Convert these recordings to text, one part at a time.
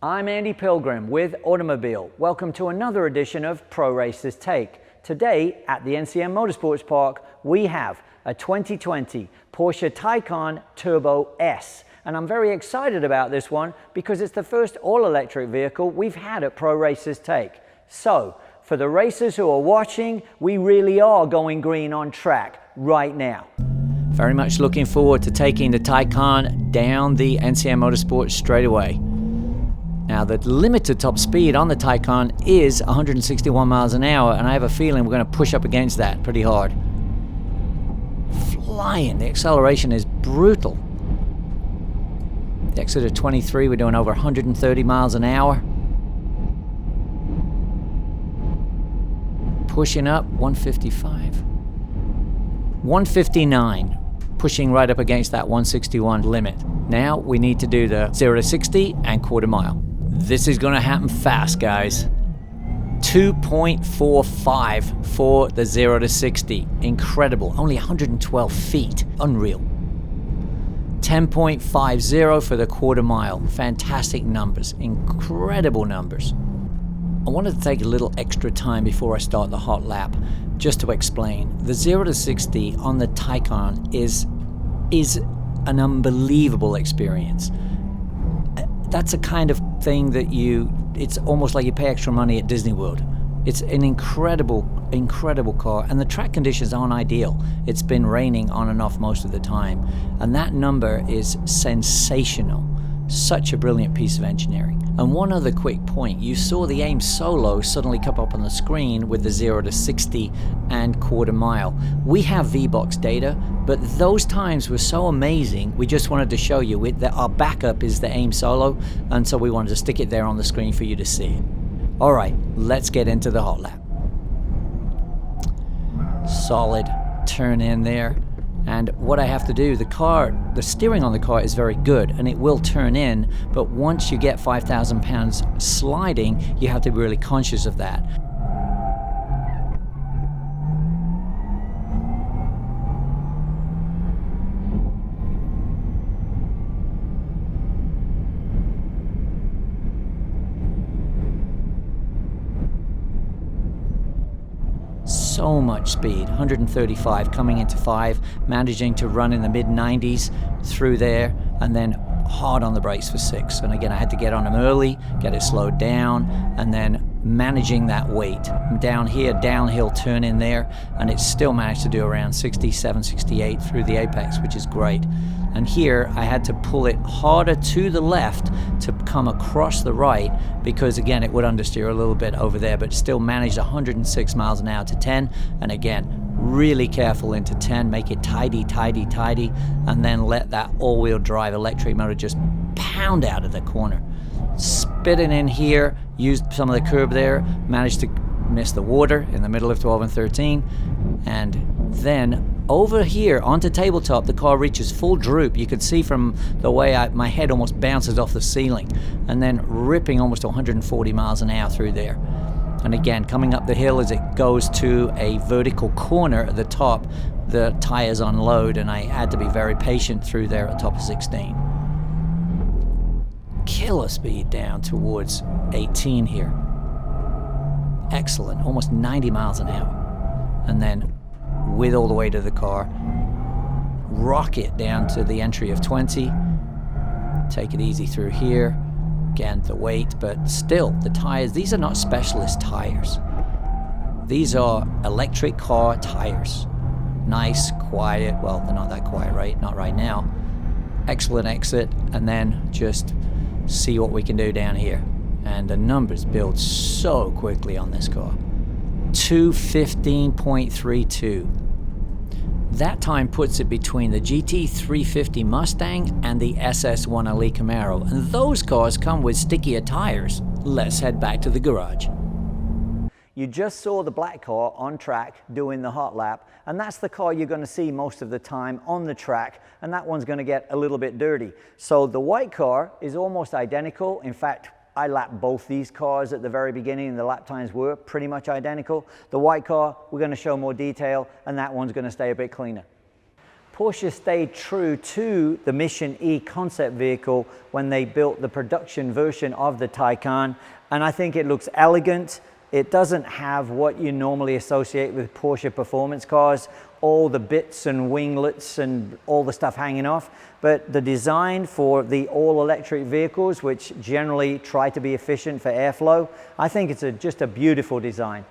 I'm Andy Pilgrim with Automobile. Welcome to another edition of Pro Racers Take. Today at the NCM Motorsports Park, we have a 2020 Porsche Taycan Turbo S. And I'm very excited about this one because it's the first all-electric vehicle we've had at Pro Racers Take. So, for the racers who are watching, we really are going green on track right now. Very much looking forward to taking the Taycan down the NCM Motorsports straight away. Now, the limited top speed on the Taycan is 161 miles an hour, and I have a feeling we're going to push up against that pretty hard. Flying, the acceleration is brutal. The exit at 23, we're doing over 130 miles an hour. Pushing up, 155. 159, pushing right up against that 161 limit. Now we need to do the 0 to 60 and quarter mile. This is going to happen fast, guys. 2.45 for the 0 to 60. Incredible. Only 112 feet. Unreal. 10.50 for the quarter mile. Fantastic numbers. Incredible numbers. I wanted to take a little extra time before I start the hot lap just to explain. The 0 to 60 on the Taycan is an unbelievable experience. That's a kind of thing that it's almost like you pay extra money at Disney World. It's an incredible car, and the track conditions aren't ideal. It's been raining on and off most of the time, and that number is sensational. Such a brilliant piece of engineering. And one other quick point, you saw the AIM Solo suddenly come up on the screen with the 0 to 60 and quarter mile. We have VBox data, but those times were so amazing, we just wanted to show you that our backup is the AIM Solo, and so we wanted to stick it there on the screen for you to see it. All right, let's get into the hot lap. Solid turn in there. And what I have to do, the steering on the car is very good and it will turn in, but once you get 5,000 pounds sliding, you have to be really conscious of that. So much speed, 135 coming into 5, managing to run in the mid-90s through there, and then hard on the brakes for 6. And again, I had to get on them early, get it slowed down, and then managing that weight. Down here, downhill turn in there, and it still managed to do around 67, 68 through the apex, which is great. And here, I had to pull it harder to the left to come across the right, because again, it would understeer a little bit over there, but still managed 106 miles an hour to 10. And again, really careful into 10, make it tidy, tidy, tidy, and then let that all-wheel drive electric motor just pound out of the corner. Spitting in here, used some of the curb there, managed to miss the water in the middle of 12 and 13, and then over here onto tabletop, the car reaches full droop. You could see from the way my head almost bounces off the ceiling, and then ripping almost 140 miles an hour through there. And again, coming up the hill as it goes to a vertical corner at the top, the tires unload, and I had to be very patient through there at the top of 16. Killer speed down towards 18 here. Excellent, almost 90 miles an hour. And then with all the way to the car, rocket down to the entry of 20. Take it easy through here. Again, the weight, but still, the tires, these are not specialist tires. These are electric car tires. Nice, quiet, well, they're not that quiet, right? Not right now. Excellent exit, and then just see what we can do down here. And the numbers build so quickly on this car. 2:15.32. That time puts it between the GT350 Mustang and the SS1LE Camaro, and those cars come with stickier tires. Let's head back to the garage. You just saw the black car on track doing the hot lap, and that's the car you're going to see most of the time on the track, and that one's going to get a little bit dirty. So the white car is almost identical. In fact, I lapped both these cars at the very beginning, and the lap times were pretty much identical. The white car, we're going to show more detail, and that one's going to stay a bit cleaner. Porsche stayed true to the Mission E concept vehicle when they built the production version of the Taycan, and I think it looks elegant. It doesn't have what you normally associate with Porsche performance cars, all the bits and winglets and all the stuff hanging off, but the design for the all-electric vehicles, which generally try to be efficient for airflow, I think it's just a beautiful design.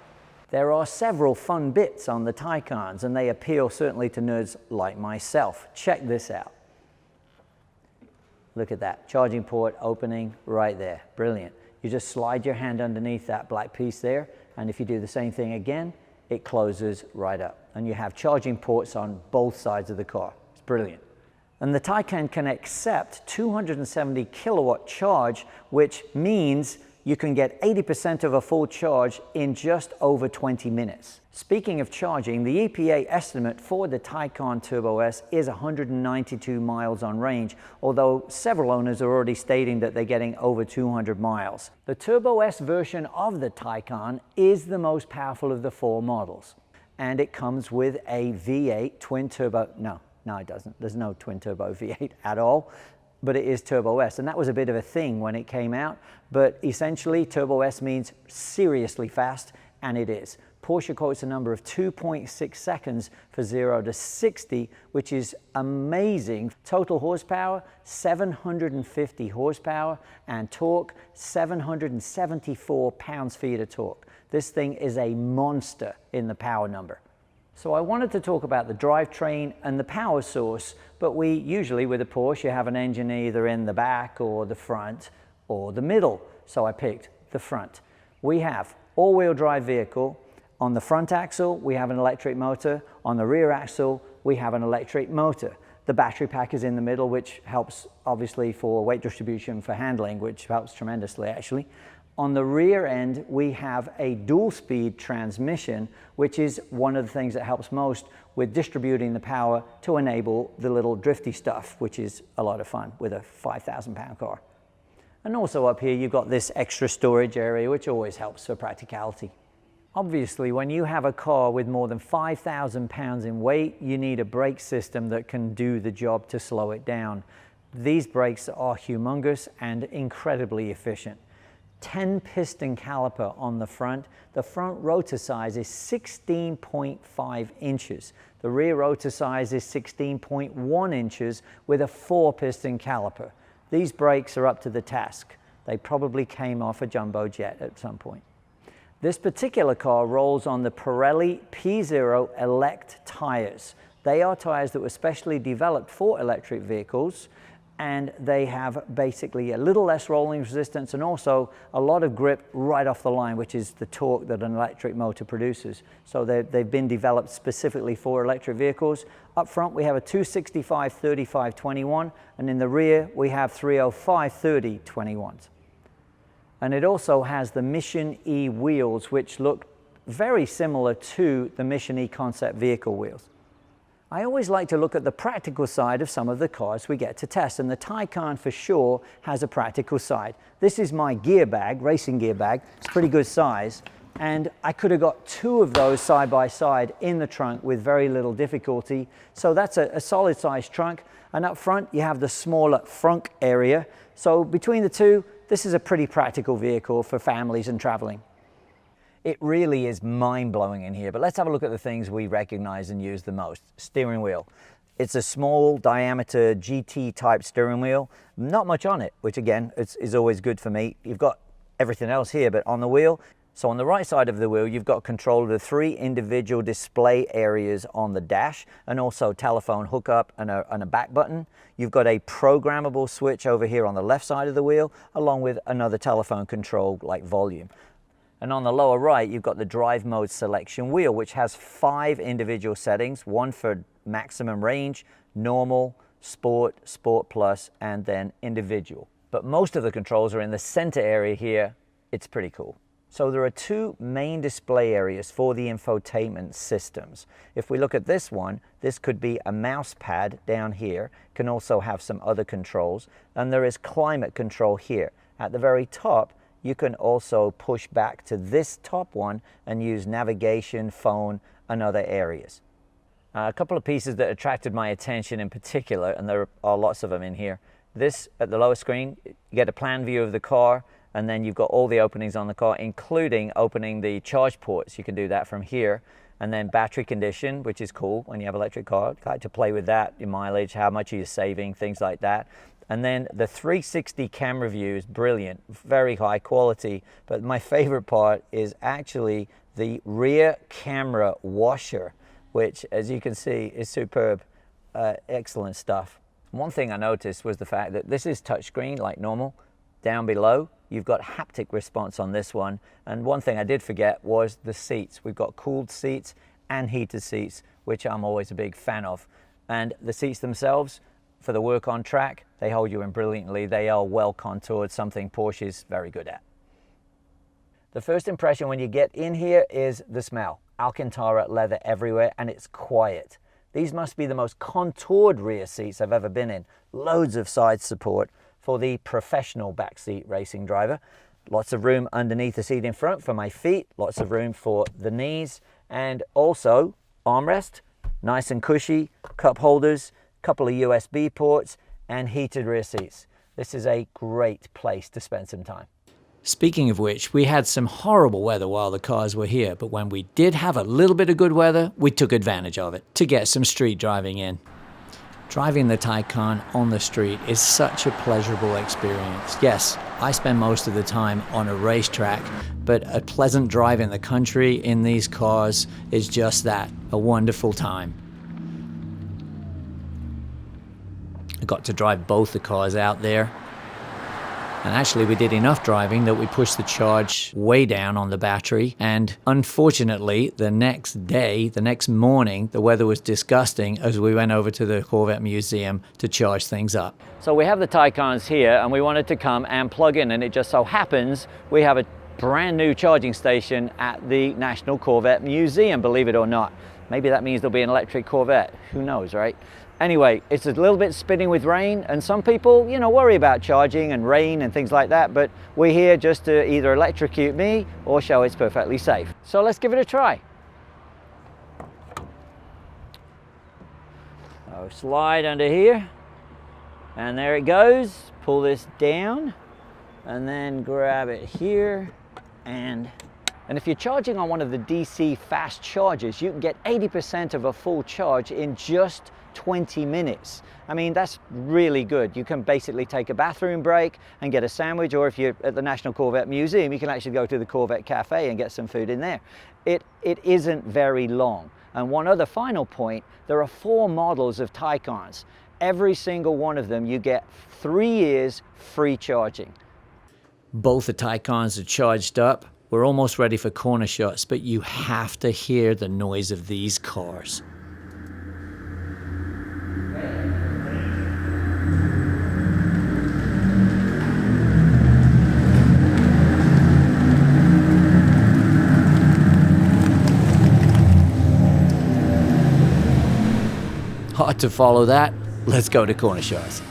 There are several fun bits on the Taycans, and they appeal certainly to nerds like myself. Check this out. Look at that, charging port opening right there, brilliant. You just slide your hand underneath that black piece there, and if you do the same thing again, it closes right up. And you have charging ports on both sides of the car. It's brilliant. And the Taycan can accept 270 kilowatt charge, which means you can get 80% of a full charge in just over 20 minutes. Speaking of charging, the EPA estimate for the Taycan Turbo S is 192 miles on range, although several owners are already stating that they're getting over 200 miles. The Turbo S version of the Taycan is the most powerful of the four models, and it comes with a V8 twin turbo. No, it doesn't. There's no twin turbo V8 at all. But it is Turbo S, and that was a bit of a thing when it came out, but essentially Turbo S means seriously fast, and it is. Porsche quotes a number of 2.6 seconds for 0 to 60, which is amazing. Total horsepower, 750 horsepower, and torque, 774 pounds-feet of torque. This thing is a monster in the power number. So I wanted to talk about the drivetrain and the power source, but we usually with a Porsche you have an engine either in the back or the front or the middle. So I picked the front. We have all-wheel drive vehicle. On the front axle we have an electric motor. On the rear axle we have an electric motor. The battery pack is in the middle, which helps obviously for weight distribution, for handling, which helps tremendously actually. On the rear end, we have a dual-speed transmission, which is one of the things that helps most with distributing the power to enable the little drifty stuff, which is a lot of fun with a 5,000-pound car. And also up here, you've got this extra storage area, which always helps for practicality. Obviously, when you have a car with more than 5,000 pounds in weight, you need a brake system that can do the job to slow it down. These brakes are humongous and incredibly efficient. 10-piston caliper on the front. The front rotor size is 16.5 inches. The rear rotor size is 16.1 inches with a 4-piston caliper. These brakes are up to the task. They probably came off a jumbo jet at some point. This particular car rolls on the Pirelli P0 Elect tires. They are tires that were specially developed for electric vehicles, and they have basically a little less rolling resistance and also a lot of grip right off the line, which is the torque that an electric motor produces. So they've been developed specifically for electric vehicles. Up front we have a 265/35/21, and in the rear we have 305/30/21s. And it also has the Mission E wheels, which look very similar to the Mission E concept vehicle wheels. I always like to look at the practical side of some of the cars we get to test, and the Taycan for sure has a practical side. This is my gear bag, racing gear bag. It's pretty good size, and I could have got 2 of those side by side in the trunk with very little difficulty. So that's a solid sized trunk, and up front you have the smaller frunk area. So between the two, this is a pretty practical vehicle for families and traveling. It really is mind-blowing in here, but let's have a look at the things we recognize and use the most. Steering wheel. It's a small diameter GT type steering wheel, not much on it, which again is always good for me. You've got everything else here, but on the wheel, so on the right side of the wheel, you've got control of the 3 individual display areas on the dash, and also telephone hookup and a back button. You've got a programmable switch over here on the left side of the wheel, along with another telephone control like volume. And on the lower right, you've got the drive mode selection wheel, which has 5 individual settings, one for maximum range, normal, sport, sport plus, and then individual. But most of the controls are in the center area here. It's pretty cool. So there are 2 main display areas for the infotainment systems. If we look at this one, this could be a mouse pad down here, can also have some other controls, and there is climate control here. At the very top, you can also push back to this top one and use navigation, phone, and other areas. A couple of pieces that attracted my attention in particular, and there are lots of them in here. This, at the lower screen, you get a plan view of the car, and then you've got all the openings on the car, including opening the charge ports. You can do that from here. And then battery condition, which is cool when you have an electric car. I like to play with that, your mileage, how much are you saving, things like that. And then the 360 camera view is brilliant, very high quality. But my favorite part is actually the rear camera washer, which, as you can see, is superb. Excellent stuff. One thing I noticed was the fact that this is touchscreen like normal. Down below, you've got haptic response on this one. And one thing I did forget was the seats. We've got cooled seats and heated seats, which I'm always a big fan of. And the seats themselves, for the work on track, they hold you in brilliantly. They are well contoured, something Porsche is very good at. The first impression when you get in here is the smell. Alcantara leather everywhere, and it's quiet. These must be the most contoured rear seats I've ever been in. Loads of side support for the professional backseat racing driver. Lots of room underneath the seat in front for my feet, lots of room for the knees, and also armrest, nice and cushy, cup holders, couple of USB ports, and heated rear seats. This is a great place to spend some time. Speaking of which, we had some horrible weather while the cars were here, but when we did have a little bit of good weather, we took advantage of it to get some street driving in. Driving the Taycan on the street is such a pleasurable experience. Yes, I spend most of the time on a racetrack, but a pleasant drive in the country in these cars is just that, a wonderful time. I got to drive both the cars out there. And actually we did enough driving that we pushed the charge way down on the battery. And unfortunately, the next day, the next morning, the weather was disgusting as we went over to the Corvette Museum to charge things up. So we have the Taycans here and we wanted to come and plug in, and it just so happens we have a brand new charging station at the National Corvette Museum, believe it or not. Maybe that means there'll be an electric Corvette. Who knows, right? Anyway, it's a little bit spinning with rain, and some people, you know, worry about charging and rain and things like that, but we're here just to either electrocute me or show it's perfectly safe. So let's give it a try. So slide under here, and there it goes. Pull this down, and then grab it here, and if you're charging on one of the DC fast chargers, you can get 80% of a full charge in just 20 minutes. I mean, that's really good. You can basically take a bathroom break and get a sandwich, or if you're at the National Corvette Museum, you can actually go to the Corvette Cafe and get some food in there. It isn't very long. And one other final point, there are 4 models of Taycans. Every single one of them, you get 3 years free charging. Both the Taycans are charged up. We're almost ready for corner shots, but you have to hear the noise of these cars. Hard to follow that. Let's go to corner shots.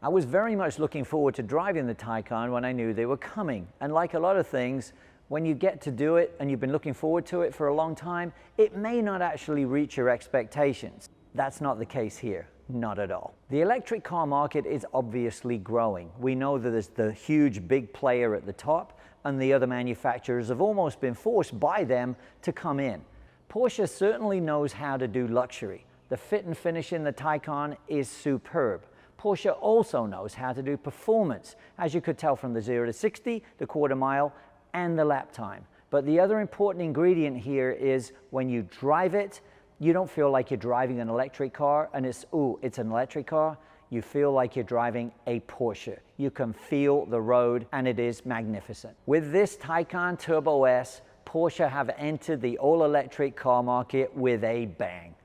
I was very much looking forward to driving the Taycan when I knew they were coming. And like a lot of things, when you get to do it and you've been looking forward to it for a long time, it may not actually reach your expectations. That's not the case here, not at all. The electric car market is obviously growing. We know that there's the huge big player at the top, and the other manufacturers have almost been forced by them to come in. Porsche certainly knows how to do luxury. The fit and finish in the Taycan is superb. Porsche also knows how to do performance, as you could tell from the 0 to 60, the quarter mile, and the lap time. But the other important ingredient here is when you drive it, you don't feel like you're driving an electric car and it's an electric car. You feel like you're driving a Porsche. You can feel the road and it is magnificent. With this Taycan Turbo S, Porsche have entered the all-electric car market with a bang.